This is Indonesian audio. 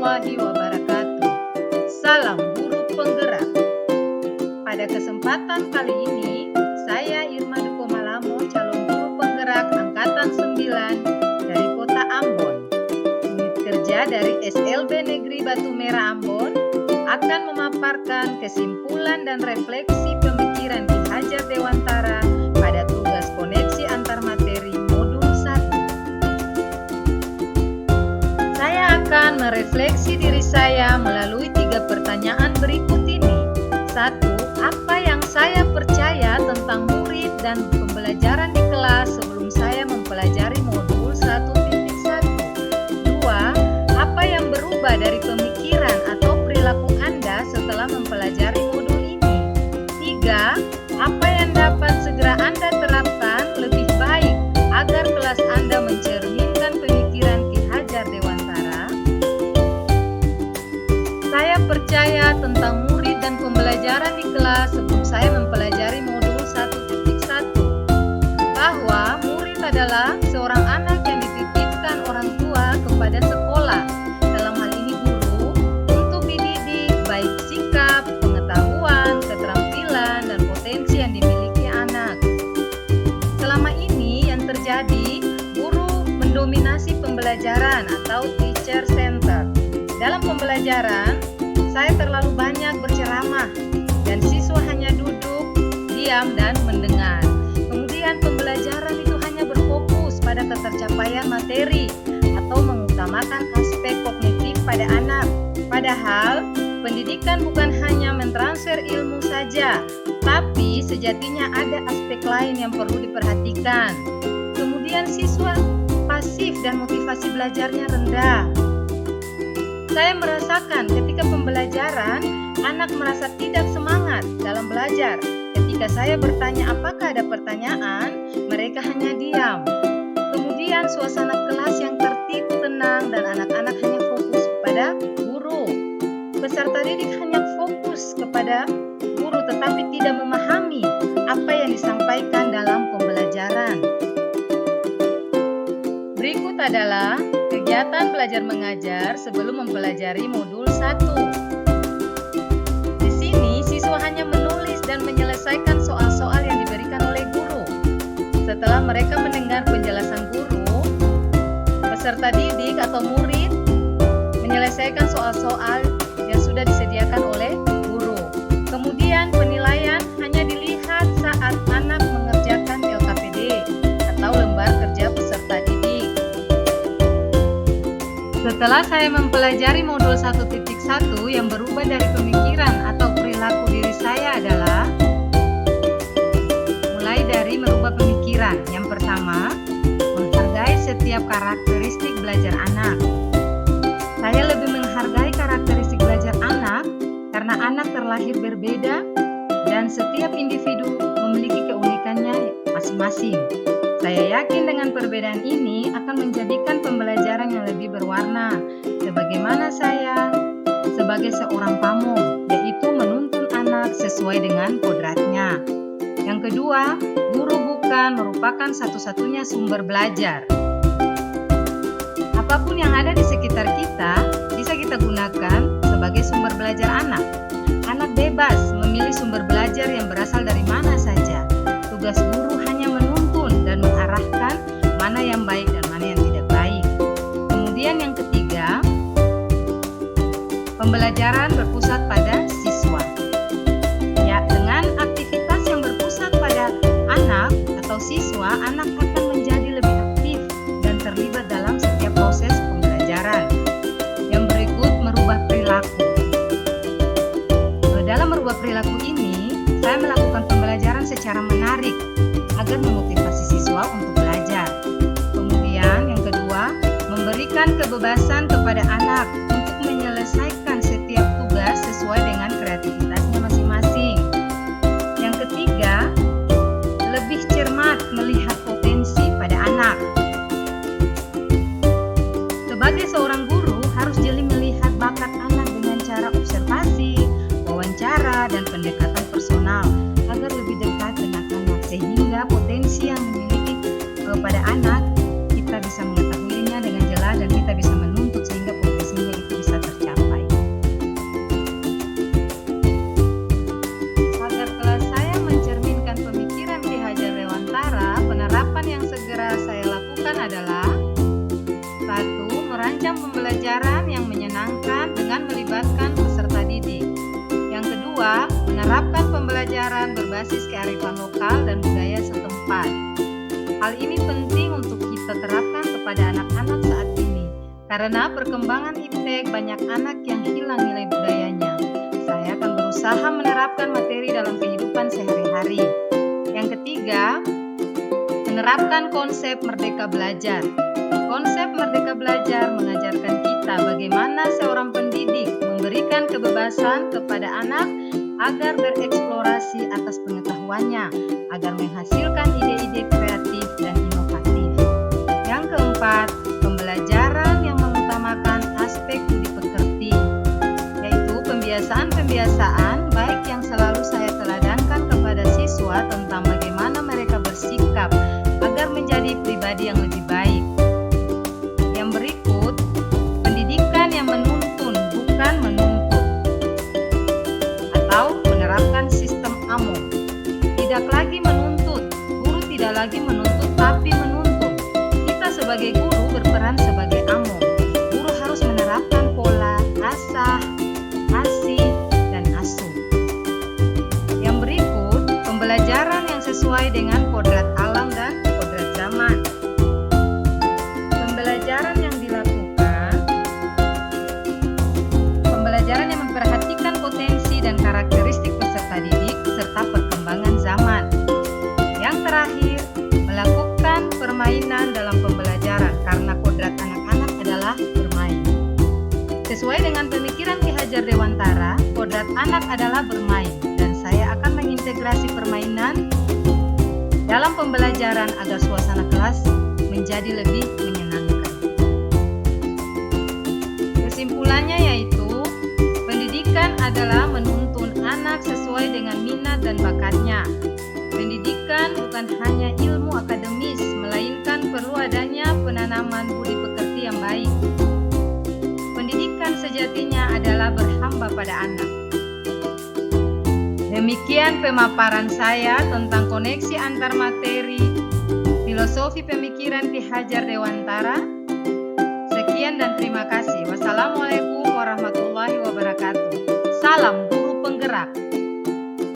warahmatullahi wabarakatuh. Salam guru penggerak. Pada kesempatan kali ini, saya Irma Duko Malamo, calon guru penggerak angkatan 9 dari Kota Ambon. Unit kerja dari SLB Negeri Batu Merah Ambon akan memaparkan kesimpulan dan refleksi pemikiran Ki Hajar Dewantara pada tugas koneksi antar materi modul 1. Saya akan merefleksi diri saya melalui 3 pertanyaan berikut ini. 1. Apa yang saya percaya tentang murid dan pembelajaran di kelas sebelum saya mempelajari modul 1.1? 2. Apa yang berubah dari pemikiran atau perilaku Anda setelah mempelajari modul ini? 3. Apa yang dapat segera Anda terapkan lebih baik agar kelas Anda mencerminkan pemikiran Ki Hajar Dewantara? Saya percaya tentang murid dan pembelajaran di kelas sebelum saya mempelajari modul 1.1 bahwa murid adalah seorang anak yang dititipkan orang tua kepada sekolah, dalam hal ini guru, untuk dididik baik sikap, pengetahuan, keterampilan, dan potensi yang dimiliki anak. Selama ini yang terjadi, guru mendominasi pembelajaran atau teacher center. Dalam pembelajaran, saya terlalu banyak berceramah dan siswa hanya duduk, diam, dan mendengar. Kemudian pembelajaran itu hanya berfokus pada ketercapaian materi atau mengutamakan aspek kognitif pada anak. Padahal, pendidikan bukan hanya mentransfer ilmu saja, tapi sejatinya ada aspek lain yang perlu diperhatikan. Kemudian siswa pasif dan motivasi belajarnya rendah. Saya merasakan ketika pembelajaran, anak merasa tidak semangat dalam belajar. Ketika saya bertanya apakah ada pertanyaan, mereka hanya diam. Kemudian suasana kelas yang tertib, tenang, dan anak-anak hanya fokus pada guru. Peserta didik hanya fokus kepada guru tetapi tidak memahami apa yang disampaikan dalam pembelajaran. Berikut adalah kegiatan belajar mengajar sebelum mempelajari modul 1. Di sini siswa hanya menulis dan menyelesaikan soal-soal yang diberikan oleh guru. Setelah mereka mendengar penjelasan guru, peserta didik atau murid menyelesaikan soal-soal yang sudah disediakan oleh guru. Kemudian penilaian hanya dilihat saat anak mengerjakan LKPD atau lembar kerja peserta didik. Setelah saya mempelajari modul 1.1 yang berubah dari pemikiran atau perilaku diri saya adalah mulai dari merubah pemikiran. Yang pertama, menghargai setiap karakteristik belajar anak. Saya lebih menghargai karakteristik belajar anak karena anak terlahir berbeda dan setiap individu memiliki keunikannya masing-masing. Saya yakin dengan perbedaan ini akan menjadikan pembelajaran yang lebih berwarna, sebagaimana saya sebagai seorang pamong, yaitu menuntun anak sesuai dengan kodratnya. Yang kedua, guru bukan merupakan satu-satunya sumber belajar. Apapun yang ada di sekitar kita, bisa kita gunakan sebagai sumber belajar anak. Anak bebas memilih sumber belajar yang berasal dari mana saja. Tugas guru hanya menuntun dan mengarahkan mana yang baik dan mana yang tidak baik. Kemudian yang ketiga, pembelajaran berpusat pada siswa. Ya, dengan aktivitas yang berpusat pada anak atau siswa, anak akan menjadi lebih aktif dan terlibat dalam setiap proses pembelajaran. Yang berikut, merubah perilaku. Dalam merubah perilaku ini, saya melakukan pembelajaran secara menarik agar memotivasi siswa untuk belajar. Kemudian yang kedua, memberikan kebebasan kepada anak untuk menyelesaikan setiap tugas sesuai dengan kreativitasnya masing-masing. Yang ketiga, lebih cermat melihat potensi pada anak. Sebagai seorang guru harus jeli melihat bakat anak dengan cara observasi, wawancara, dan pendekatan personal agar lebih dekat dengan anak, sehingga potensi yang dimiliki pada anak kita bisa mengetahuinya dengan jelas dan kita bisa menuntut sehingga potensinya itu bisa tercapai. lakukan adalah: 1. Merancang pembelajaran yang menyenangkan dengan melibatkan peserta didik. Yang kedua, menerapkan pembelajaran berbasis kearifan lokal dan budaya setempat. Hal ini penting untuk kita terapkan kepada anak-anak saat ini, karena perkembangan iptek banyak anak yang hilang nilai budayanya. Saya akan berusaha menerapkan materi dalam kehidupan sehari-hari. Yang ketiga, menerapkan konsep merdeka belajar. Konsep merdeka belajar mengajarkan kita bagaimana seorang pendidik memberikan kebebasan kepada anak agar bereksplorasi atas pengetahuannya, agar menghasilkan ide-ide kreatif dan inovatif. Yang keempat, pembelajaran yang mengutamakan aspek budi pekerti, yaitu pembiasaan-pembiasaan baik yang selalu saya teladankan kepada siswa tentang bagaimana mereka bersikap agar menjadi pribadi yang lebih baik. Yang berikut, pendidikan yang menuntun bukan menuntut, atau menerapkan sistem AMO. Tidak lagi menuntut, guru tidak lagi menuntut tapi menuntun. Kita sebagai guru berperan sebagai AMO. Guru harus menerapkan pola asah, asih, dan asuh. Yang berikut, pembelajaran yang sesuai dengan kodrat alam dan kodrat zaman. Pembelajaran yang memperhatikan potensi dan karakteristik peserta didik serta perkembangan zaman. Yang terakhir, melakukan permainan dalam pembelajaran karena kodrat anak-anak adalah bermain. Sesuai dengan pemikiran Ki Hajar Dewantara, kodrat anak adalah bermain, dan saya akan mengintegrasi permainan dalam pembelajaran agar suasana kelas menjadi lebih menyenangkan. Kesimpulannya yaitu, pendidikan adalah menuntun anak sesuai dengan minat dan bakatnya. Pendidikan bukan hanya ilmu akademis, melainkan perlu adanya penanaman budi pekerti yang baik. Pendidikan sejatinya adalah berhamba pada anak. Demikian pemaparan saya tentang koneksi antar materi, filosofi pemikiran Ki Hajar Dewantara. Sekian dan terima kasih. Wassalamualaikum warahmatullahi wabarakatuh. Salam guru penggerak.